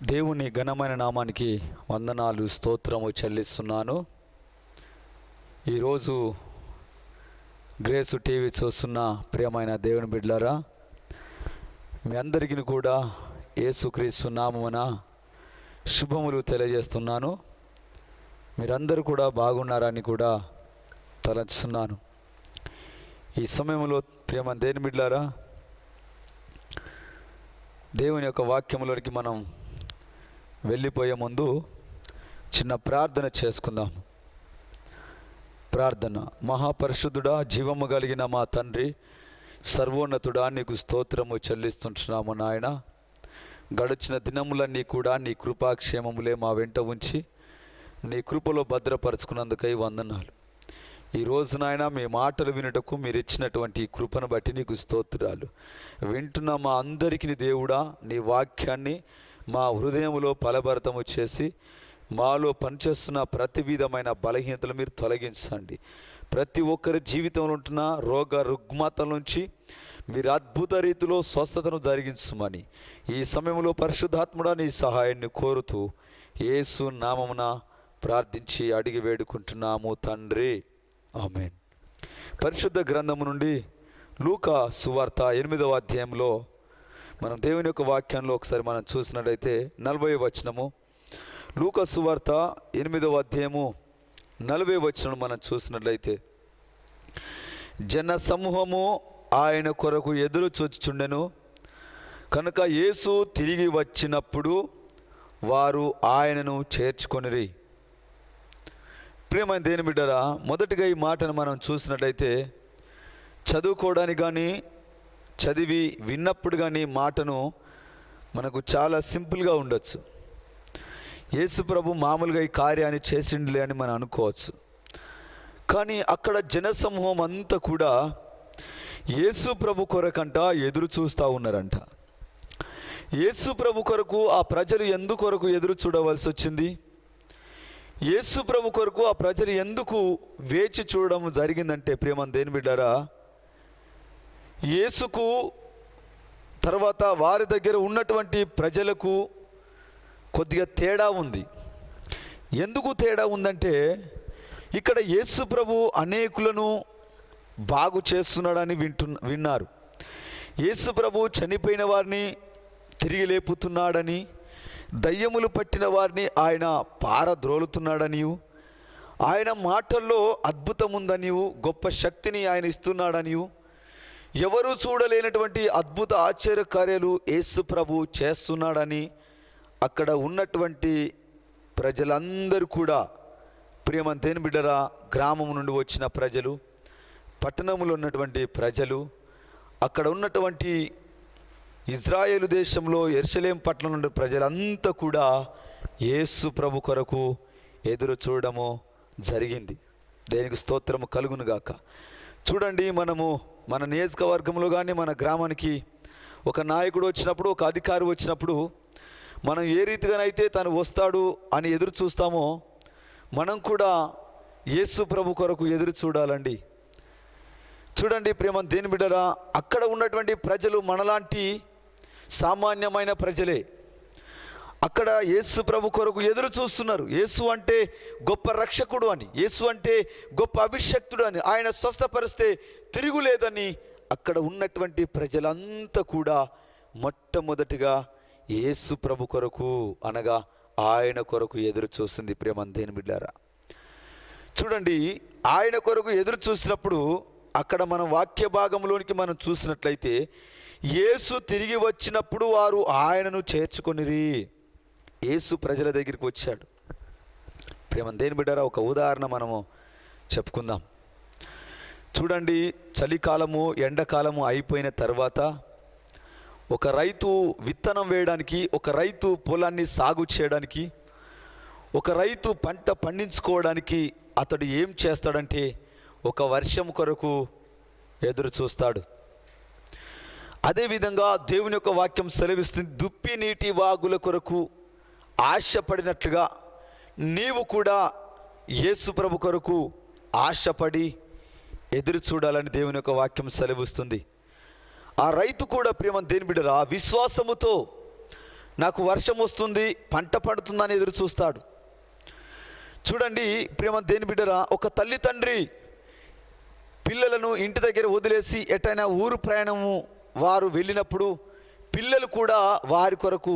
దేవుని ఘనమైన నామానికి వందనాలు స్తోత్రము చెల్లిస్తున్నాను. ఈరోజు గ్రేసు టీవీ చూస్తున్న ప్రియమైన దేవుని బిడ్డలారా, మీ అందరికీ కూడా యేసుక్రీస్తు నామమున శుభములు తెలియజేస్తున్నాను. మీరందరూ కూడా బాగున్నారని కూడా తలంచుతున్నాను. ఈ సమయంలో ప్రియమైన దేవుని బిడ్డలారా, దేవుని యొక్క వాక్యములోనికి మనం వెళ్ళిపోయే ముందు చిన్న ప్రార్థన చేసుకుందాం. ప్రార్థన. మహాపరిశుద్ధుడా, జీవము కలిగిన మా తండ్రి, సర్వోన్నతుడా, నీకు స్తోత్రము చెల్లిస్తుంటున్నాము నాయన. గడిచిన దినములన్నీ కూడా నీ కృపాక్షేమములే మా వెంట ఉంచి నీ కృపలో భద్రపరుచుకున్నందుకై వందనాలు. ఈరోజు నాయన మీ మాటలు వినుటకు మీరు ఇచ్చినటువంటి కృపను బట్టి నీకు స్తోత్రాలు. వింటున్న మా అందరికీ దేవుడా, నీ వాక్యాన్ని మా హృదయంలో ఫలభరితము చేసి మాలో పనిచేస్తున్న ప్రతి విధమైన బలహీనతలు మీరు తొలగించండి. ప్రతి ఒక్కరి జీవితంలో ఉంటున్న రోగ రుగ్మతల నుంచి మీరు అద్భుత రీతిలో స్వస్థతను జరిగించమని ఈ సమయంలో పరిశుద్ధాత్ముడా నీ సహాయాన్ని కోరుతూ యేసు నామమున ప్రార్థించి అడిగి వేడుకుంటున్నాము తండ్రి, ఆమేన్. పరిశుద్ధ గ్రంథము నుండి లూకా సువార్త 8వ అధ్యాయంలో మనం దేవుని యొక్క వాక్యంలో ఒకసారి మనం చూసినట్లయితే 40వ వచనము, లూకా సువార్త 8వ అధ్యాయము 40వ వచనం మనం చూసినట్లయితే, జన సమూహము ఆయన కొరకు ఎదురు చూచుచుండెను కనుక యేసు తిరిగి వచ్చినప్పుడు వారు ఆయనను చేర్చుకొనిరి. ప్రియమైన దేవుని బిడ్డరా, మొదటిగా ఈ మాటను మనం చూసినట్లయితే చదువుకోవడానికి కానీ చదివి విన్నప్పుడు కానీ మాటను మనకు చాలా సింపుల్గా ఉండొచ్చు. యేసు ప్రభు మామూలుగా ఈ కార్యాన్ని చేసిండులే అని మనం అనుకోవచ్చు. కానీ అక్కడ జనసమూహం అంతా కూడా యేసు ప్రభు కొరకంట ఎదురు చూస్తూ ఉన్నారంట. యేసు ప్రభు కొరకు ఆ ప్రజలు ఎందుకొరకు ఎదురు చూడవలసి వచ్చింది? యేసు ప్రభు కొరకు ఆ ప్రజలు ఎందుకు వేచి చూడడం జరిగిందంటే, ప్రియమైన దేవుని బిడ్డారా, యేసుకు తర్వాత వారి దగ్గర ఉన్నటువంటి ప్రజలకు కొద్దిగా తేడా ఉంది. ఎందుకు తేడా ఉందంటే, ఇక్కడ యేసు ప్రభు అనేకులను బాగు చేస్తున్నాడని విన్నారు. యేసు ప్రభు చనిపోయిన వారిని తిరిగి లేపుతున్నాడని, దయ్యములు పట్టిన వారిని ఆయన పారద్రోలుతున్నాడనియు, ఆయన మాటల్లో అద్భుతం ఉందనియు, గొప్ప శక్తిని ఆయన ఇస్తున్నాడనియు, ఎవరు చూడలేనటువంటి అద్భుత ఆశ్చర్య కార్యాలు యేసు ప్రభు చేస్తున్నాడని అక్కడ ఉన్నటువంటి ప్రజలందరూ కూడా, ప్రియమైన దేవుని బిడ్డరా, గ్రామం నుండి వచ్చిన ప్రజలు, పట్టణంలో ఉన్నటువంటి ప్రజలు, అక్కడ ఉన్నటువంటి ఇజ్రాయేలు దేశంలో యెరూషలేము పట్టణం నుండి ప్రజలంతా కూడా యేసు ప్రభు కొరకు ఎదురు చూడడము జరిగింది. దేనికి స్తోత్రము కలుగునుగాక. చూడండి, మన నియోజకవర్గంలో కానీ మన గ్రామానికి ఒక నాయకుడు వచ్చినప్పుడు, ఒక అధికారి వచ్చినప్పుడు మనం ఏ రీతిగానైతే తను వస్తాడు అని ఎదురు చూస్తామో, మనం కూడా యేసు ప్రభు కొరకు ఎదురు చూడాలండి. చూడండి ప్రియమైన దేవుని బిడ్డరా, అక్కడ ఉన్నటువంటి ప్రజలు మనలాంటి సామాన్యమైన ప్రజలే. అక్కడ యేసు ప్రభు కొరకు ఎదురు చూస్తున్నారు. యేసు అంటే గొప్ప రక్షకుడు అని, యేసు అంటే గొప్ప అభిషక్తుడు అని, ఆయన స్వస్థపరిస్తే తిరుగులేదని అక్కడ ఉన్నటువంటి ప్రజలంతా కూడా మొట్టమొదటిగా యేసు ప్రభు కొరకు అనగా ఆయన కొరకు ఎదురు చూస్తుంది. ప్రియమైన దేవుని బిడ్డలారా, చూడండి, ఆయన కొరకు ఎదురు చూసినప్పుడు అక్కడ మనం వాక్య భాగంలోనికి మనం చూసినట్లయితే, యేసు తిరిగి వచ్చినప్పుడు వారు ఆయనను చేర్చుకొనిరి. యేసు ప్రజల దగ్గరికి వచ్చాడు. ప్రియమైన దేవుని బిడ్డలారా, ఒక ఉదాహరణ మనము చెప్పుకుందాం. చూడండి, చలికాలము ఎండాకాలము అయిపోయిన తర్వాత ఒక రైతు విత్తనం వేయడానికి, ఒక రైతు పొలాన్ని సాగు చేయడానికి, ఒక రైతు పంట పండించుకోవడానికి అతడు ఏం చేస్తాడంటే ఒక వర్షం కొరకు ఎదురు చూస్తాడు. అదేవిధంగా దేవుని యొక్క వాక్యం సెలవిస్తుంది, దుప్పి నీటి వాగుల కొరకు ఆశపడినట్లుగా నీవు కూడా యేసు ప్రభు కొరకు ఆశపడి ఎదురు చూడాలని దేవుని యొక్క వాక్యం సెలవిస్తుంది. ఆ రైతు కూడా ప్రియమైన దేవుని బిడ్డరా విశ్వాసముతో నాకు వర్షం వస్తుంది, పంట పడుతుందని ఎదురు చూస్తాడు. చూడండి ప్రేమ దేని బిడ్డరా, ఒక తల్లి తండ్రి పిల్లలను ఇంటి దగ్గర వదిలేసి ఎటైనా ఊరు ప్రయాణము వారు వెళ్ళినప్పుడు పిల్లలు కూడా వారి కొరకు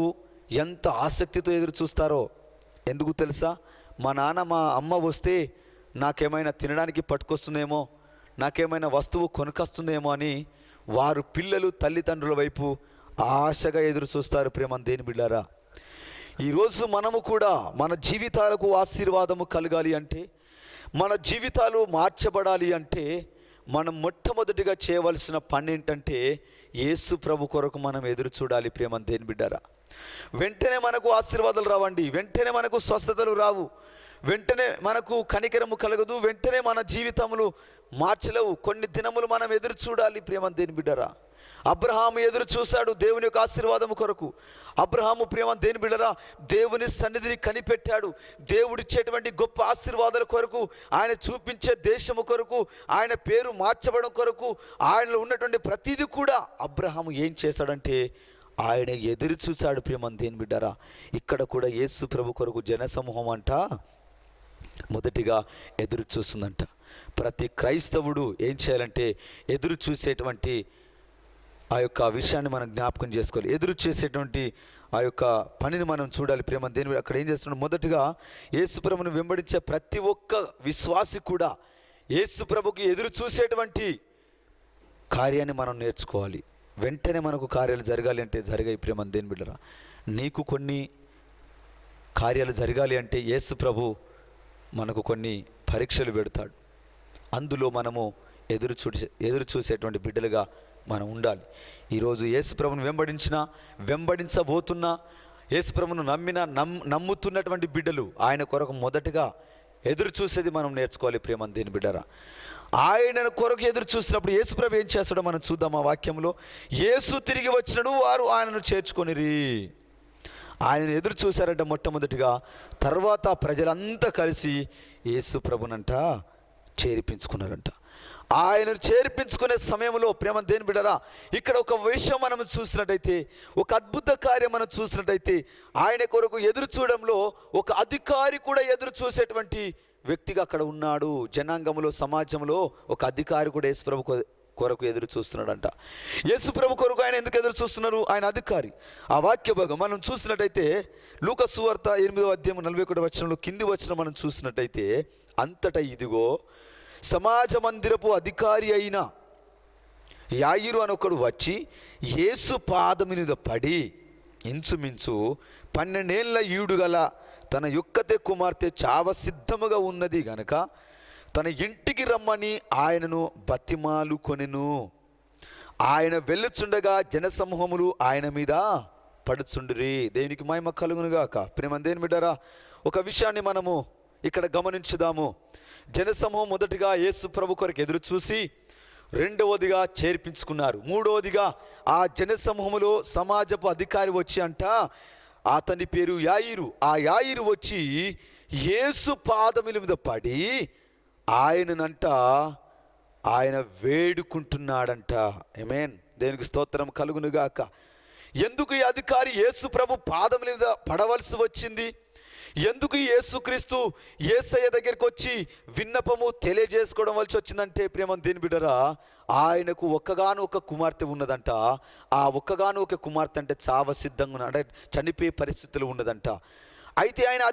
ఎంత ఆసక్తితో ఎదురు చూస్తారో. ఎందుకు తెలుసా? మా నాన్న మా అమ్మ వస్తే నాకేమైనా తినడానికి పట్టుకొస్తుందేమో, నాకేమైనా వస్తువు కొనుకొస్తుందేమో అని వారు పిల్లలు తల్లిదండ్రుల వైపు ఆశగా ఎదురు చూస్తారు. ప్రేమ దేని బిడ్డారా, ఈరోజు మనము కూడా మన జీవితాలకు ఆశీర్వాదము కలగాలి అంటే, మన జీవితాలు మార్చబడాలి అంటే మనం మొట్టమొదటిగా చేయవలసిన పని ఏంటంటే యేసు ప్రభు కొరకు మనం ఎదురు చూడాలి. ప్రేమ దేని బిడ్డారా, వెంటనే మనకు ఆశీర్వాదాలు రావండి, వెంటనే మనకు స్వస్థతలు రావు, వెంటనే మనకు కనికరము కలగదు, వెంటనే మన జీవితములు మార్చలేవు. కొన్ని దినములు మనం ఎదురు చూడాలి. ప్రేమ దేని బిడ్డరా, అబ్రహాము ఎదురు చూశాడు దేవుని యొక్క ఆశీర్వాదము కొరకు. అబ్రహాము ప్రేమ దేని బిడ్డరా దేవుని సన్నిధిని కనిపెట్టాడు. దేవుడిచ్చేటువంటి గొప్ప ఆశీర్వాదాల కొరకు, ఆయన చూపించే దేశము కొరకు, ఆయన పేరు మార్చబడం కొరకు, ఆయనలో ఉన్నటువంటి ప్రతిదీ కూడా అబ్రహాము ఏం చేశాడంటే ఆయన ఎదురు చూశాడు. ప్రేమ దేని బిడ్డరా, ఇక్కడ కూడా యేసు ప్రభు కొరకు జనసమూహం అంట మొదటిగా ఎదురు చూస్తుందంట. ప్రతి క్రైస్తవుడు ఏం చేయాలంటే ఎదురు చూసేటువంటి ఆ యొక్క విషయాన్ని మనం జ్ఞాపకం చేసుకోవాలి. ఎదురు చేసేటువంటి ఆ యొక్క పనిని మనం చూడాలి. ప్రేమ దేని అక్కడ ఏం చేస్తున్నాడు, మొదటిగా యేసు ప్రభువును వెంబడించే ప్రతి ఒక్క విశ్వాసి కూడా యేసు ప్రభుకి ఎదురు చూసేటువంటి కార్యాన్ని మనం నేర్చుకోవాలి. వెంటనే మనకు కార్యాలు జరగాలి అంటే జరిగాయి. ప్రేమ దేని బిడ్డరా, నీకు కొన్ని కార్యాలు జరగాలి అంటే యేసు ప్రభు మనకు కొన్ని పరీక్షలు పెడతాడు. అందులో మనము ఎదురు చూసేటువంటి బిడ్డలుగా మనం ఉండాలి. ఈరోజు యేసు ప్రభువును వెంబడించబోతున్నా, యేసు ప్రభువును నమ్ముతున్నటువంటి బిడ్డలు ఆయన కొరకు మొదటగా ఎదురు చూసేది మనం నేర్చుకోవాలి. ప్రేమ దేని బిడ్డరా, ఆయన కొరకు ఎదురు చూసినప్పుడు యేసు ప్రభు ఏం చేస్తాడో మనం చూద్దాం. ఆ వాక్యంలో యేసు తిరిగి వచ్చినడు వారు ఆయనను చేర్చుకొనిరి. ఆయనను ఎదురు చూశారంట మొట్టమొదటిగా. తర్వాత ప్రజలంతా కలిసి యేసు ప్రభునంట చేర్పించుకున్నారంట. ఆయనను చేర్పించుకునే సమయంలో ప్రేమ దేని బిడ్డరా, ఇక్కడ ఒక విషయం మనం చూసినట్టయితే, ఒక అద్భుత కార్యం మనం చూసినట్టయితే, ఆయన కొరకు ఎదురు చూడడంలో ఒక అధికారి కూడా ఎదురు చూసేటువంటి వ్యక్తిగా అక్కడ ఉన్నాడు. జనాంగంలో, సమాజంలో ఒక అధికారి కూడా యేసు ప్రభు కొరకు ఎదురు చూస్తున్నాడంట. యేసు ప్రభు కొరకు ఆయన ఎందుకు ఎదురు చూస్తున్నారు? ఆయన అధికారి. ఆ వాక్య భాగం మనం చూసినట్టయితే లూకా సువార్త 8వ అధ్యాయం 41వ వచనంలో కింది వచనం మనం చూసినట్టయితే, అంతటా ఇదిగో సమాజ మందిరపు అధికారి అయిన యాయిరు అనొకడు వచ్చి యేసు పాదము మీద పడి ఇంచుమించు 12 ఏళ్ల ఈడు గల తన యొక్కతే కుమార్తె చావ సిద్ధముగా ఉన్నది గనక తన ఇంటికి రమ్మని ఆయనను బతిమాలు కొనెను. ఆయన వెళ్ళుచుండగా జనసమూహములు ఆయన మీద పడుచుండిరి. దేవునికి మహిమ కలుగునుగాక. ప్రేమ దేని బిడ్డరా, ఒక విషయాన్ని మనము ఇక్కడ గమనించుదాము. జనసమూహం మొదటిగా యేసు ప్రభు కొరకు ఎదురు చూసి, రెండవదిగా చేర్పించుకున్నారు. మూడవదిగా ఆ జనసమూహములో సమాజపు అధికారి వచ్చి అంట, అతని పేరు యాయిరు. ఆ యాయిరు వచ్చి యేసు పాదముల మీద పడి ఆయననంట ఆయన వేడుకుంటున్నాడంట. ఆమేన్. దేవునికి స్తోత్రం కలుగునుగాక. ఎందుకు ఈ అధికారి యేసు ప్రభు పాదముల మీద పడవలసి వచ్చింది? ఎందుకు యేసుక్రీస్తు యేసయ్య దగ్గరికి వచ్చి విన్నపము తెలియజేసుకోవడం వలసి వచ్చిందంటే, ప్రేమ దేని బిడ్డరా, ఆయనకు ఒక్కగాను ఒక కుమార్తె ఉన్నదంట. ఆ ఒక్కగాను ఒక కుమార్తె అంటే చావ సిద్ధంగా అంటే చనిపోయే పరిస్థితులు ఉన్నదంట. అయితే ఆయన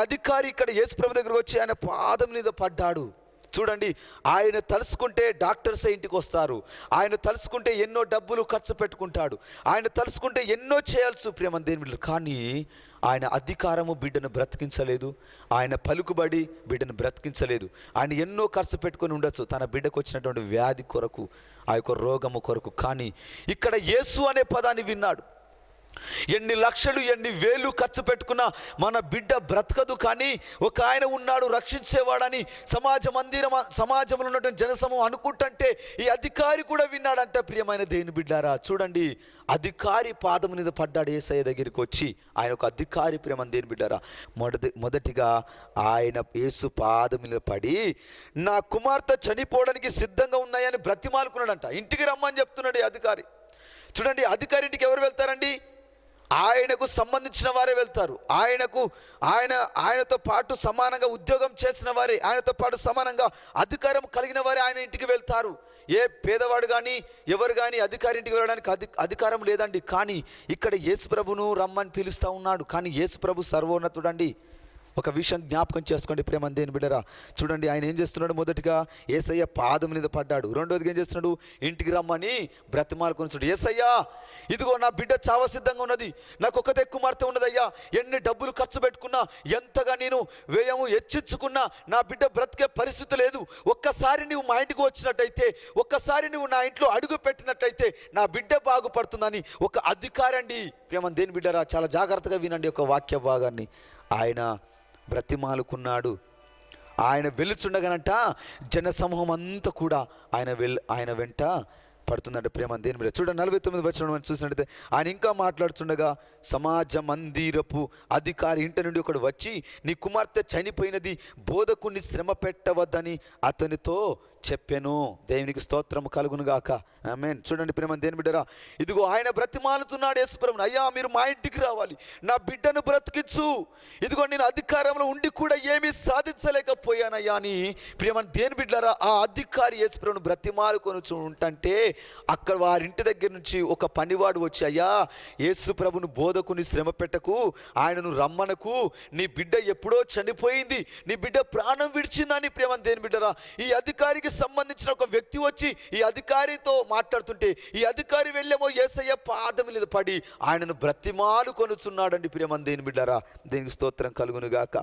అధికారి ఇక్కడ యేసు ప్రభు దగ్గరకు వచ్చి ఆయన పాదం మీద పడ్డాడు. చూడండి, ఆయన తలుసుకుంటే డాక్టర్స్ ఇంటికి వస్తారు, ఆయన తలుసుకుంటే ఎన్నో డబ్బులు ఖర్చు పెట్టుకుంటాడు, ఆయన తలుసుకుంటే ఎన్నో చేయాల్సి ప్రేమ దేని బిడ్డలు. కానీ ఆయన అధికారము బిడ్డను బ్రతికించలేదు, ఆయన పలుకుబడి బిడ్డను బ్రతికించలేదు. ఆయన ఎన్నో ఖర్చు పెట్టుకొని ఉండొచ్చు తన బిడ్డకు వచ్చినటువంటి వ్యాధి కొరకు, ఆ యొక్క రోగము కొరకు. కానీ ఇక్కడ యేసు అనే పదాన్ని విన్నాడు. ఎన్ని లక్షలు ఎన్ని వేలు ఖర్చు పెట్టుకున్నా మన బిడ్డ బ్రతకదు, కానీ ఒక ఆయన ఉన్నాడు రక్షించేవాడని సమాజంలో ఉన్నటువంటి జనసమూహం అనుకుంటుంటే ఈ అధికారి కూడా విన్నాడంట. ప్రియమైన దేవుని బిడ్డారా, చూడండి, అధికారి పాదం మీద పడ్డాడు యేసయ్య దగ్గరికి వచ్చి. ఆయన ఒక అధికారి. ప్రేమ దేవుని బిడ్డారా, మొదటిగా ఆయన యేసు పాదం మీద పడి నా కుమార్తె చనిపోవడానికి సిద్ధంగా ఉన్నాయని బ్రతిమాలుకున్నాడంట. ఇంటికి రమ్మని చెప్తున్నాడు ఈ అధికారి. చూడండి, అధికారి ఇంటికి ఎవరు వెళ్తారండి? ఆయనకు సంబంధించిన వారే వెళ్తారు. ఆయనతో పాటు సమానంగా ఉద్యోగం చేసిన వారే, ఆయనతో పాటు సమానంగా అధికారం కలిగిన వారే ఆయన ఇంటికి వెళ్తారు. ఏ పేదవాడు కానీ ఎవరు కానీ అధికారి ఇంటికి వెళ్ళడానికి అధికారం లేదండి. కానీ ఇక్కడ యేసు ప్రభును రమ్మని పిలుస్తూ ఉన్నాడు. కానీ యేసు ప్రభు సర్వోన్నతుడండి. ఒక విషయం జ్ఞాపకం చేసుకోండి ప్రేమ దేని బిడ్డరా. చూడండి, ఆయన ఏం చేస్తున్నాడు? మొదటిగా యేసయ్య పాదం మీద పడ్డాడు. రెండోదిగా ఏం చేస్తున్నాడు? ఇంటికి రమ్మని బ్రతిమాలుకొనిస్తున్నాడు. యేసయ్యా, ఇదిగో నా బిడ్డ చావ సిద్ధంగా ఉన్నది, నాకు ఒకతే కుమార్తె ఉన్నదయ్యా, ఎన్ని డబ్బులు ఖర్చు పెట్టుకున్నా, ఎంతగా నేను వ్యయము హెచ్చించుకున్నా నా బిడ్డ బ్రతికే పరిస్థితి లేదు. ఒక్కసారి నువ్వు మా ఇంటికి వచ్చినట్టయితే, ఒక్కసారి నువ్వు నా ఇంట్లో అడుగు పెట్టినట్టయితే నా బిడ్డ బాగుపడుతుందని ఒక అధికారి అండి. ప్రేమ దేని బిడ్డరా, చాలా జాగ్రత్తగా వినండి ఒక వాక్య భాగాన్ని. ఆయన బ్రతిమాలుకున్నాడు. ఆయన వెలుచుండగానంట జనసమూహం అంతా కూడా ఆయన వెంట పడుతుందంటే ప్రేమ దేని మీద. చూడండి 49 వచనం చూసినట్టయితే ఆయన ఇంకా మాట్లాడుతుండగా సమాజ మందిరపు అధికారి ఇంటి నుండి ఒకడు వచ్చి, నీ కుమార్తె చనిపోయినది, బోధకుని శ్రమ పెట్టవద్దని అతనితో చెప్పాను. దేవునికి స్తోత్రం కలుగును గాక. ఆమేన్. చూడండి ప్రేమ దేని బిడ్డరా, ఇదిగో ఆయన బ్రతిమాలుతున్నాడు యేసుప్రభుని. అయ్యా, మీరు మా ఇంటికి రావాలి, నా బిడ్డను బ్రతికించు. ఇదిగో నేను అధికారంలో ఉండి కూడా ఏమీ సాధించలేకపోయానయ్యా అని ప్రేమ దేని బిడ్డరా ఆ అధికారి యేసుప్రభుని బ్రతిమాలుకొని ఉంటంటే అక్కడ వారింటి దగ్గర నుంచి ఒక పనివాడు వచ్చి, అయ్యా, యేసుప్రభుని బోధకుని శ్రమ పెట్టకు, ఆయనను రమ్మనకు, నీ బిడ్డ ఎప్పుడో చనిపోయింది, నీ బిడ్డ ప్రాణం విడిచిందని ప్రేమ దేని బిడ్డరా ఈ అధికారికి సంబంధించిన ఒక వ్యక్తి వచ్చి ఈ అధికారితో మాట్లాడుతుంటే ఈ అధికారి వెళ్ళేమో యేసయ్య పాదం మీద పడి ఆయనను బ్రతిమాలు కొనుచున్నాడండి. ప్రేమ దేని బిడ్డారా, దేనికి స్తోత్రం కలుగును గాక.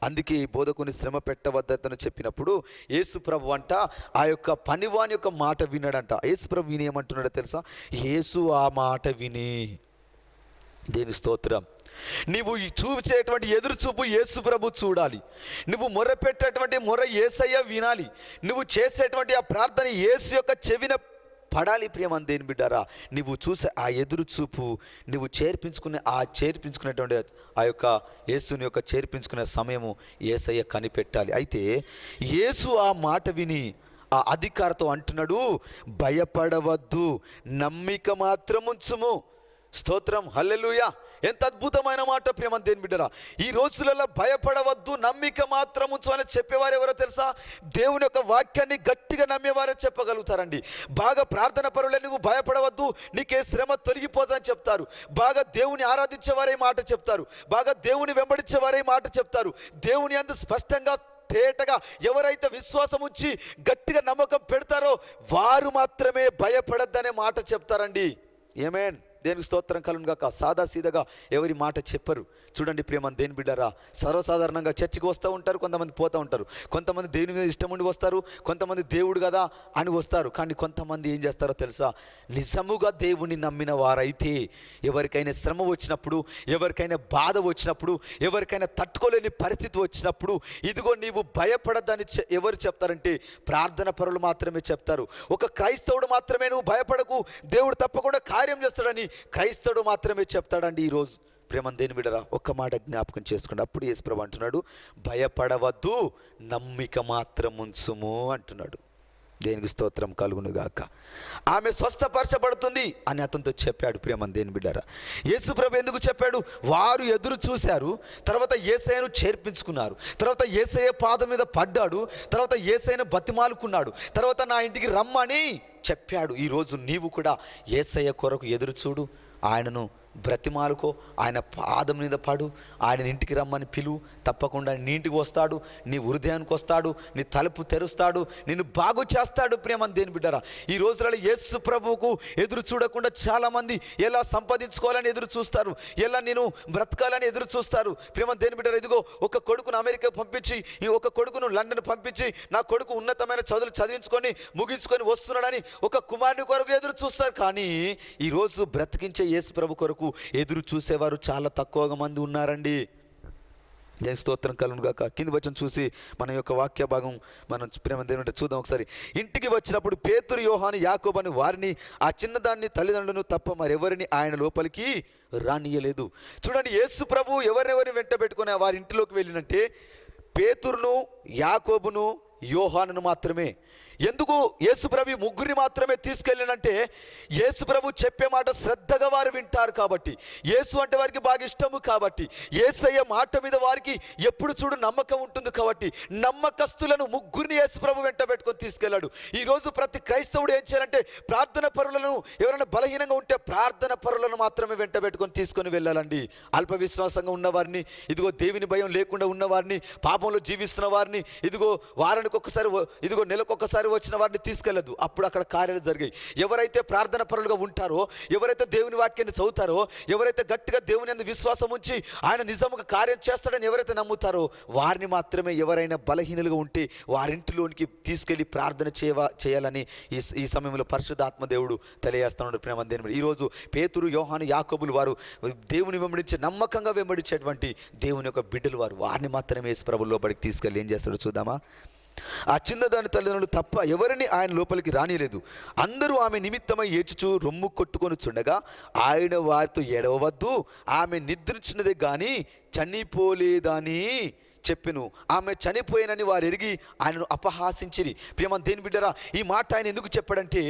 అందుకే ఈ బోధకుని శ్రమ పెట్టవద్దని చెప్పినప్పుడు యేసు ప్రభు అంట ఆ యొక్క పనివాని యొక్క మాట విన్నాడంట. యేసు ప్రభు విని ఏమంటున్నాడో తెలుసా? యేసు ఆ మాట విని, దేని స్తోత్రం, నీవు చూపించేటువంటి ఎదురు చూపు యేసు ప్రభు చూడాలి, నువ్వు మొర్రపెట్టేటువంటి మొర్ర యేసయ్య వినాలి, నువ్వు చేసేటువంటి ఆ ప్రార్థన యేసు యొక్క చెవిన పడాలి. ప్రేమ దేని బిడ్డారా, నువ్వు చూసే ఆ ఎదురు చూపు నువ్వు చేర్పించుకునేటువంటి ఆ యొక్క యేసుని యొక్క చేర్పించుకునే సమయము యేసయ్య కనిపెట్టాలి. అయితే యేసు ఆ మాట విని ఆ అధికారితో అంటున్నాడు, భయపడవద్దు, నమ్మిక మాత్రం ఉంచుము. స్తోత్రం, హల్లెలూయా. ఎంత అద్భుతమైన మాట ప్రేమ దేని బిడ్డరా. ఈ రోజులలో భయపడవద్దు, నమ్మిక మాత్రం ఉంచు అని చెప్పేవారు ఎవరో తెలుసా? దేవుని యొక్క వాక్యాన్ని గట్టిగా నమ్మేవారే చెప్పగలుగుతారండి. బాగా ప్రార్థన పరులే నువ్వు భయపడవద్దు, నీకే శ్రమ తొలగిపోతుందని చెప్తారు. బాగా దేవుని ఆరాధించేవారే మాట చెప్తారు, బాగా దేవుని వెంబడించేవారే మాట చెప్తారు. దేవుని అందు స్పష్టంగా తేటగా ఎవరైతే విశ్వాసం ఉంచి గట్టిగా నమ్మకం పెడతారో వారు మాత్రమే భయపడద్దనే మాట చెప్తారండి. ఆమేన్. దేనికి స్తోత్రం కలుగును గాక. సాదా సీదాగా ఎవరి మాట చెప్పరు. చూడండి ప్రేమ దేని బిడ్డారా, సర్వసాధారణంగా చర్చికి వస్తూ ఉంటారు, కొంతమంది పోతూ ఉంటారు, కొంతమంది దేవుని మీద ఇష్టం ఉండి వస్తారు, కొంతమంది దేవుడు కదా అని వస్తారు. కానీ కొంతమంది ఏం చేస్తారో తెలుసా? నిజముగా దేవుని నమ్మిన వారైతే ఎవరికైనా శ్రమ వచ్చినప్పుడు, ఎవరికైనా బాధ వచ్చినప్పుడు, ఎవరికైనా తట్టుకోలేని పరిస్థితి వచ్చినప్పుడు, ఇదిగో నీవు భయపడద్దని ఎవరు చెప్తారంటే ప్రార్థన పరులు మాత్రమే చెప్తారు. ఒక క్రైస్తవుడు మాత్రమే నువ్వు భయపడకు, దేవుడు తప్పకుండా కార్యం చేస్తాడని క్రైస్తవుడు మాత్రమే చెప్తాడండి. ఈరోజు ప్రేమ దేని బిడ్డరా, ఒక్క మాట జ్ఞాపకం చేసుకోండి. అప్పుడు యేసు ప్రభు అంటున్నాడు, భయపడవద్దు, నమ్మిక మాత్రం ఉంచుము అంటున్నాడు. దేనికి స్తోత్రం కలుగును గాక. ఆమె స్వస్థపరచబడుతుంది అని అతనితో చెప్పాడు. ప్రేమ దేని బిడ్డరా, యేసు ప్రభు ఎందుకు చెప్పాడు? వారు ఎదురు చూశారు, తర్వాత యేసయ్యను చేర్పించుకున్నారు, తర్వాత యేసయ్య పాదం మీద పడ్డాడు, తర్వాత యేసయ్యను బతిమాలుకున్నాడు, తర్వాత నా ఇంటికి రమ్మని చెప్పాడు. ఈరోజు నీవు కూడా యేసయ్య కొరకు ఎదురు చూడు, ఆయనను బ్రతిమాలుకో, ఆయన పాదం మీద పడు, ఆయన ఇంటికి రమ్మని పిలువు. తప్పకుండా నీ ఇంటికి వస్తాడు, నీ హృదయానికి వస్తాడు, నీ తలుపు తెరుస్తాడు, నిన్ను బాగు చేస్తాడు. ప్రేమ దేని బిడ్డరా, ఈ రోజులలో యేసు ప్రభువుకు ఎదురు చూడకుండా చాలామంది ఎలా సంపాదించుకోవాలని ఎదురు చూస్తారు, ఎలా నేను బ్రతకాలని ఎదురు చూస్తారు. ప్రేమ దేని బిడ్డరా, ఇదిగో ఒక కొడుకును అమెరికా పంపించి, ఒక కొడుకును లండన్ పంపించి, నా కొడుకు ఉన్నతమైన చదువులు చదివించుకొని ముగించుకొని వస్తున్నాడని ఒక కుమారుని కొరకు ఎదురు చూస్తారు. కానీ ఈరోజు బ్రతికించే యేసు ప్రభు కొరకు ఎదురు చూసేవారు చాలా తక్కువగా మంది ఉన్నారండి. జయ స్తోత్రం కలుగును గాక. కింది వచనం చూసి మన యొక్క వాక్య భాగం మనం ప్రేమ దేవుని చూద్దాం ఒకసారి. ఇంటికి వచ్చినప్పుడు పేతురు, యోహాను, యాకోబు అని వారిని, ఆ చిన్నదాన్ని తల్లిదండ్రులను తప్ప మరెవరిని ఆయన లోపలికి రానియలేదు. చూడండి, యేసు ప్రభు ఎవరెవరిని వెంట పెట్టుకుని వారి ఇంటిలోకి వెళ్ళినంటే పేతురును, యాకోబును, యోహానును మాత్రమే. ఎందుకు యేసుప్రభు ముగ్గురిని మాత్రమే తీసుకెళ్ళానంటే యేసుప్రభు చెప్పే మాట శ్రద్ధగా వారు వింటారు కాబట్టి, యేసు అంటే వారికి బాగా ఇష్టము కాబట్టి, యేసయ్య మాట మీద వారికి ఎప్పుడు చూడు నమ్మకం ఉంటుంది కాబట్టి నమ్మకస్తులను ముగ్గురిని యేసుప్రభు వెంట పెట్టుకొని తీసుకెళ్ళాడు. ఈరోజు ప్రతి క్రైస్తవుడు ఏం చేయాలంటే ప్రార్థన పరులను, ఎవరైనా బలహీనంగా ఉంటే ప్రార్థన పరులను మాత్రమే వెంట పెట్టుకొని తీసుకొని వెళ్ళాలండి. అల్ప విశ్వాసంగా ఉన్నవారిని, ఇదిగో దేవుని భయం లేకుండా ఉన్నవారిని, పాపంలో జీవిస్తున్న వారిని, ఇదిగో వారానికి ఒక్కసారి, ఇదిగో నెలకొకసారి వచ్చిన వారిని తీసుకెళ్ళదు. అప్పుడు అక్కడ కార్యాలు జరిగాయి. ఎవరైతే ప్రార్థన పరులుగా ఉంటారో, ఎవరైతే దేవుని వాక్యాన్ని చదువుతారో, ఎవరైతే గట్టిగా దేవుని యందు విశ్వాసం ఉంచి ఆయన నిజముగా కార్యం చేస్తాడని ఎవరైతే నమ్ముతారో వారిని మాత్రమే, ఎవరైనా బలహీనులుగా ఉంటే వారింటిలోనికి తీసుకెళ్ళి ప్రార్థన చేయాలని ఈ సమయంలో పరిశుద్ధాత్మ దేవుడు తెలియజేస్తున్నాడు. ప్రేమ దేవుని ఈరోజు పేతురు, యోహాను, యాకోబులు వారు దేవుని వెంబడించే, నమ్మకంగా వెంబడించేటువంటి దేవుని యొక్క బిడ్డలు వారు. వారిని మాత్రమే యేసు ప్రభువు లోపలికి తీసుకెళ్ళి ఏం చేస్తాడో చూద్దామా. ఆ చిన్నదాని తల్లిదండ్రులు తప్ప ఎవరిని ఆయన లోపలికి రానిలేదు. అందరూ ఆమె నిమిత్తమై ఏడ్చుచు రొమ్ము కొట్టుకొని చుండగా ఆయన వారితో ఏడవవద్దు, ఆమె నిద్రించినదే కానీ చనిపోలేదని చెప్పెను. ఆమె చనిపోయినని వారు ఎరిగి ఆయనను అపహాసించిరి. ప్రియమైన దేవుని బిడ్డరా, ఈ మాట ఆయన ఎందుకు చెప్పాడంటే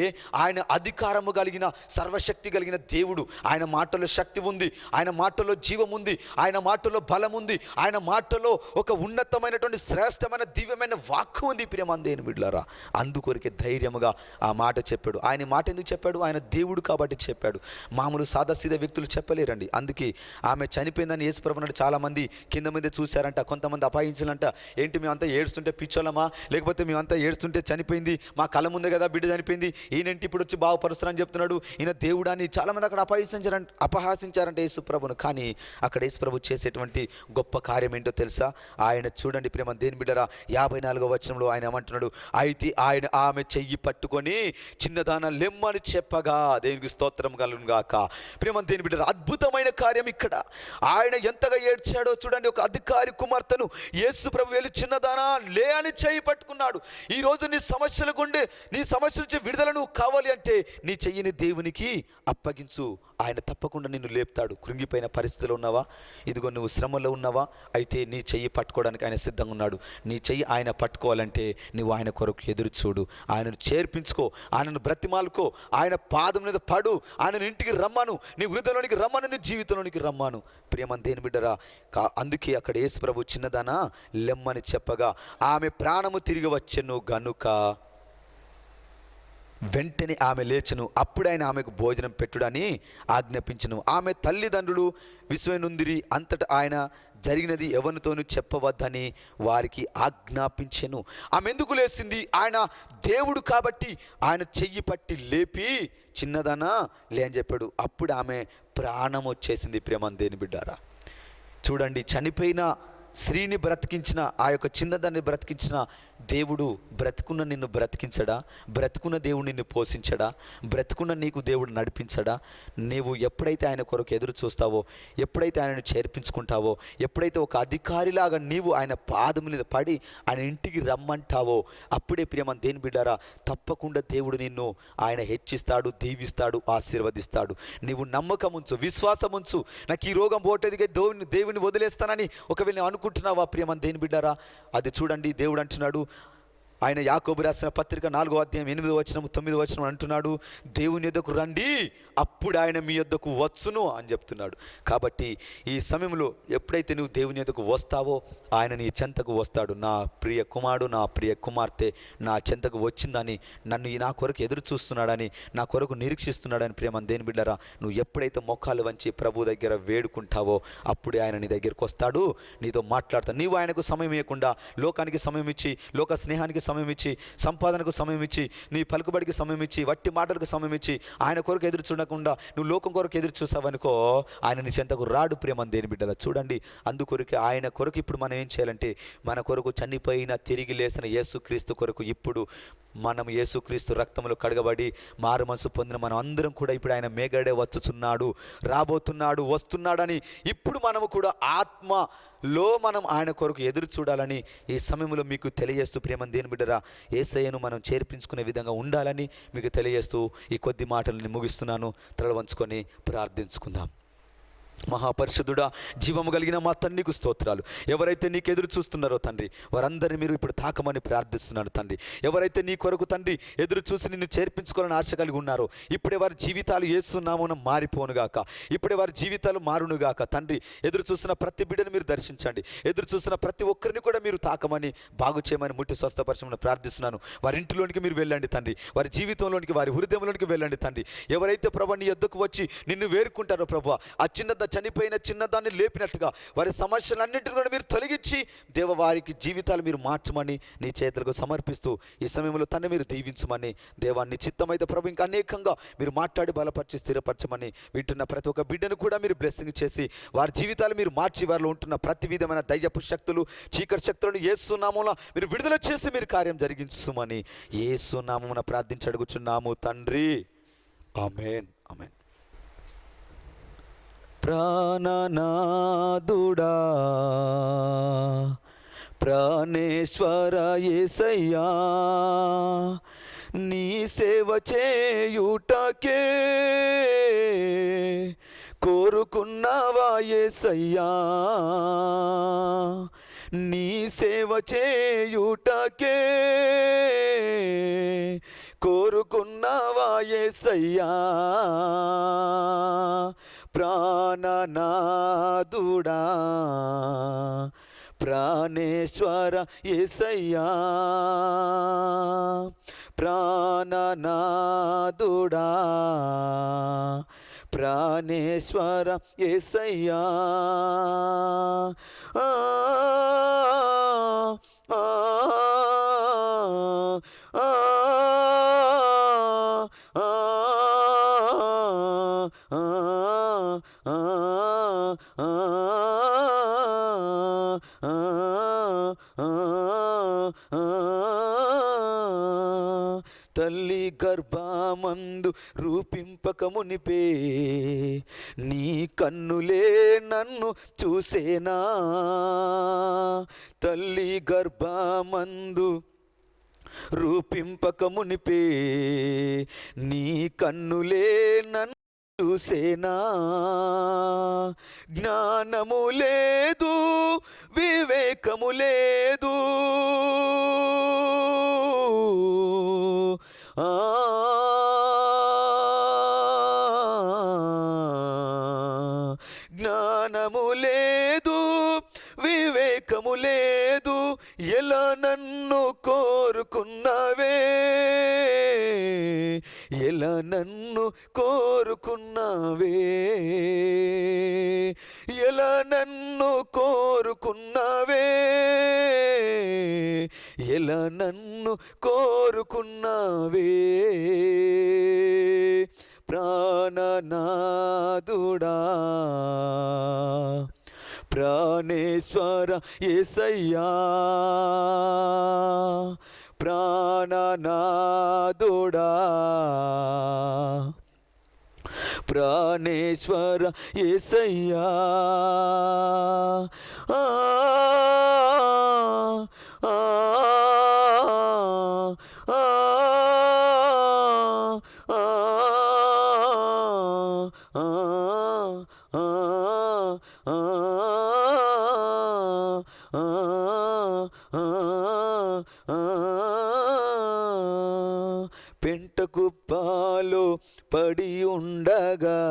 ఆయన అధికారము కలిగిన, సర్వశక్తి కలిగిన దేవుడు. ఆయన మాటలో శక్తి ఉంది, ఆయన మాటలో జీవం ఉంది, ఆయన మాటలో బలం ఉంది, ఆయన మాటలో ఒక ఉన్నతమైనటువంటి శ్రేష్టమైన దివ్యమైన వాక్కు ఉంది. ప్రియమైన దేవుని బిడ్డలారా, అందుకొరకే ధైర్యముగా ఆ మాట చెప్పాడు. ఆయన మాట ఎందుకు చెప్పాడు? ఆయన దేవుడు కాబట్టి చెప్పాడు. మామూలు సాదాసీదా వ్యక్తులు చెప్పలేరండి. అందుకే ఆమె చనిపోయిందని యేసు ప్రభువు నాడు చాలామంది కింద మీద చూశారంట. కొంతమంది అపాయించాలంట. ఏంటి మేమంతా ఏడుస్తుంటే పిచ్చోళ్ళమా, లేకపోతే మేమంతా ఏడుస్తుంటే చనిపోయింది, మా కళ్ళ ముందే కదా బిడ్డ చనిపోయింది, ఈయనంటే ఇప్పుడు వచ్చి బాగుపరుస్తారని చెప్తున్నాడు, ఈయన దేవుడాన్ని చాలామంది అక్కడ అపహాసించారంటే యేసుప్రభును. కానీ అక్కడ యేసుప్రభు చేసేటువంటి గొప్ప కార్యం ఏంటో తెలుసా? ఆయన చూడండి ప్రేమ దేని బిడ్డరా, 54వ వచనంలో ఆయన ఏమంటున్నాడు? అయితే ఆయన ఆమె చెయ్యి పట్టుకొని చిన్నదాన లెమ్మని చెప్పగా, దేవునికి స్తోత్రం కలుగును గాక. ప్రేమ దేని బిడ్డరా, అద్భుతమైన కార్యం ఇక్కడ. ఆయన ఎంతగా ఏడ్చాడో చూడండి. ఒక అధికారి కుమార్తెను యేసు ప్రభు వెళ్ళి చిన్నదానా లే అని చెయ్యి పట్టుకున్నాడు. ఈరోజు నీ సమస్యల గుండె, నీ సమస్య నుంచి విడుదల నువ్వు కావాలి అంటే నీ చెయ్యిని దేవునికి అప్పగించు. ఆయన తప్పకుండా నిన్ను లేపుతాడు. కృంగిపోయిన పరిస్థితిలో ఉన్నావా? ఇదిగో నువ్వు శ్రమలో ఉన్నావా? అయితే నీ చెయ్యి పట్టుకోవడానికి ఆయన సిద్ధంగా ఉన్నాడు. నీ చెయ్యి ఆయన పట్టుకోవాలంటే నువ్వు ఆయన కొరకు ఎదురు చూడు, ఆయనను చేర్పించుకో, ఆయనను బ్రతిమాలుకో, ఆయన పాదం మీద పడు, ఆయనను ఇంటికి రమ్మను, నీ హృదయంలోనికి రమ్మను, నీ జీవితంలోనికి రమ్మను. ప్రియమైన దేవుని బిడ్డరా, అందుకే అక్కడ యేసు ప్రభు చిన్నదానా లెమ్మని చెప్పగా ఆమె ప్రాణము తిరిగి వచ్చెను గనుక వెంటనే ఆమె లేచెను. అప్పుడు ఆయన ఆమెకు భోజనం పెట్టుడని ఆజ్ఞాపించెను. ఆమె తల్లిదండ్రులు విశ్వనుందిరి. అంతటా ఆయన జరిగినది ఎవరితోనూ చెప్పవద్దని వారికి ఆజ్ఞాపించెను. ఆమె ఎందుకు లేచింది? ఆయన దేవుడు కాబట్టి ఆయన చెయ్యి పట్టి లేపి చిన్నదనా లే అని చెప్పాడు. అప్పుడు ఆమె ప్రాణం వచ్చేసింది. ప్రేమ దేని బిడ్డారా, చూడండి, చనిపోయిన స్త్రీని బ్రతికించిన, ఆ యొక్క చిన్నదాన్ని బ్రతికించిన దేవుడు బ్రతుకున్న నిన్ను బ్రతికించడా? బ్రతుకున్న దేవుడు నిన్ను పోషించడా? బ్రతుకున్న నీకు దేవుడు నడిపించడా? నీవు ఎప్పుడైతే ఆయన కొరకు ఎదురు చూస్తావో, ఎప్పుడైతే ఆయనను చేర్పించుకుంటావో, ఎప్పుడైతే ఒక అధికారిలాగా నీవు ఆయన పాదం మీద పడి ఆయన ఇంటికి రమ్మంటావో, అప్పుడే ప్రియమ దేని బిడ్డారా, తప్పకుండా దేవుడు నిన్ను ఆయన హెచ్చిస్తాడు, దీవిస్తాడు, ఆశీర్వదిస్తాడు. నీవు నమ్మకం ఉంచు, విశ్వాసం ఉంచు. నాకు ఈ రోగం పోటేదిగా దేవుని వదిలేస్తానని ఒకవేళ అనుకుంటున్నావా ప్రియమ దేని బిడ్డారా? అది చూడండి, దేవుడు అంటున్నాడు, ఆయన యాకోబు రాసిన పత్రిక 4వ అధ్యాయం 8వ వచనం 9వ వచనం అంటున్నాడు, దేవుని యొద్దకు రండి, అప్పుడు ఆయన మీ యొద్దకు వచ్చును అని చెప్తున్నాడు. కాబట్టి ఈ సమయంలో ఎప్పుడైతే నువ్వు దేవుని యొద్దకు వస్తావో ఆయన నీ చెంతకు వస్తాడు. నా ప్రియ కుమారుడు, నా ప్రియ కుమార్తె నా చెంతకు వచ్చిందని, నా కొరకు ఎదురు చూస్తున్నాడని, నా కొరకు నిరీక్షిస్తున్నాడని ప్రేమ దేని బిడ్డరా, నువ్వు ఎప్పుడైతే మోకాలు వంచి ప్రభు దగ్గర వేడుకుంటావో అప్పుడే ఆయన నీ దగ్గరికి వస్తాడు, నీతో మాట్లాడతాడు. నీవు ఆయనకు సమయం ఇవ్వకుండా లోకానికి సమయం ఇచ్చి, లోక స్నేహానికి సమయం ఇచ్చి, సంపాదనకు సమయం ఇచ్చి, నీ పలుకుబడికి సమయం ఇచ్చి, వట్టి మాటలకు సమయం ఇచ్చి ఆయన కొరకు ఎదురు చూడకుండా నువ్వు లోకం కొరకు ఎదురు చూసావనుకో ఆయన నీ చెంతకు రాడు. ప్రేమ దేని బిడ్డరా, చూడండి, అందుకొరకు ఆయన కొరకు ఇప్పుడు మనం ఏం చేయాలంటే, మన కొరకు చనిపోయిన తిరిగి లేసిన యేసుక్రీస్తు కొరకు ఇప్పుడు మనం యేసుక్రీస్తు రక్తములు కడగబడి మారు మనసు పొందిన మనం అందరం కూడా ఇప్పుడు ఆయన మేఘడే వచ్చుచున్నాడు, రాబోతున్నాడు, వస్తున్నాడని ఇప్పుడు మనము కూడా ఆత్మలో మనం ఆయన కొరకు ఎదురు చూడాలని ఈ సమయంలో మీకు తెలియజేస్తూ ప్రేమ దేని బిడ్డరా, యేసయ్యను మనం చేర్పించుకునే విధంగా ఉండాలని మీకు తెలియజేస్తూ ఈ కొద్ది మాటలని ముగిస్తున్నాను. తల వంచుకొని ప్రార్థించుకుందాం. మహాపరిశుద్ధుడా, జీవము కలిగిన మా తండ్రికి స్తోత్రాలు. ఎవరైతే నీకు ఎదురు చూస్తున్నారో తండ్రి, వారందరినీ మీరు ఇప్పుడు తాకమని ప్రార్థిస్తున్నాను తండ్రి. ఎవరైతే నీ కొరకు తండ్రి ఎదురు చూసి నిన్ను చేర్పించుకోవాలని ఆశ కలిగి ఉన్నారో, ఇప్పుడే వారి జీవితాలు యేసు నామమున మారిపోనుగాక, ఇప్పుడే వారి జీవితాలు మారునుగాక తండ్రి. ఎదురు చూస్తున్న ప్రతి బిడ్డను మీరు దర్శించండి. ఎదురు చూస్తున్న ప్రతి ఒక్కరిని కూడా మీరు తాకమని, బాగు చేయమని, ముట్టి స్వస్థపరచమని ప్రార్థిస్తున్నాను. వారి ఇంటిలోనికి మీరు వెళ్ళండి తండ్రి, వారి జీవితంలోనికి, వారి హృదయంలోనికి వెళ్ళండి తండ్రి. ఎవరైతే ప్రభు నీ యొద్దకు వచ్చి నిన్ను వేరుకుంటారో ప్రభు, ఆ చనిపోయిన చిన్నదాన్ని లేపినట్టుగా వారి సమస్యలన్నింటినీ కూడా మీరు తొలగించి దేవ వారికి జీవితాలు మీరు మార్చమని నీ చేతులకు సమర్పిస్తూ ఈ సమయంలో తను మీరు దీవించమని దేవాన్ని చిత్తమైతే ప్రభు ఇంకా అనేకంగా మీరు మాట్లాడి బలపరిచి స్థిరపరచమని, వింటున్న ప్రతి ఒక్క బిడ్డను కూడా మీరు బ్లెస్సింగ్ చేసి వారి జీవితాలు మీరు మార్చి వారిలో ఉంటున్న ప్రతి విధమైన దయ్యపు శక్తులు, చీకటి శక్తులను యేసు నామమున మీరు విడుదల చేసి మీరు కార్యం జరిగించమని యేసు నామమున ప్రార్థించి అడుగుచున్నాము తండ్రి. ఆమేన్, ఆమేన్. ప్రాణనాదుడా ప్రాణేశ్వర యేసయ్యా, నీ సేవ చేయుటకే కోరుకున్నావా యేసయ్యా, నీ సేవ చేయుటకే కోరుకున్నావా యేసయ్యా. ప్రాణనాదుడా ప్రాణేశ్వర యేసయ్యా, ప్రాణనాదుడా ప్రాణేశ్వర యేసయ్యా. తల్లి గర్భమందు రూపింపకమునిపే నీ కన్నులే నన్ను చూసేనా, తల్లి గర్భమందు రూపింపకమునిపే నీ కన్నులే నన్ను చూసేనా. జ్ఞానము లేదు, వివేకము లేదు, జ్ఞానము లేదు, వివేకము లేదు, ఎలా నన్ను కోరుకున్నావే, ఎలా నన్ను కోరుకున్నావే, ఎలా నన్ను కోరుకున్నావే, ఎలా నన్ను కోరుకున్నావే. ప్రాణనాదుడా ప్రాణేశ్వర యేసయ్యా, ప్రాణనాదుడా ప్రాణేశ్వర యేసయ్యా. పెంటకుప్పాలో పడి ఉండగా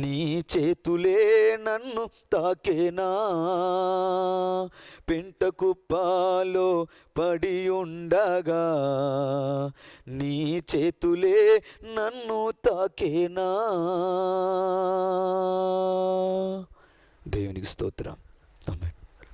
నీ చేతులే నన్ను తాకేనా, పెంటకుప్పాలో పడి ఉండగా నీ చేతులే నన్ను తాకేనా. దేవునికి స్తోత్రం. ఆమేన్.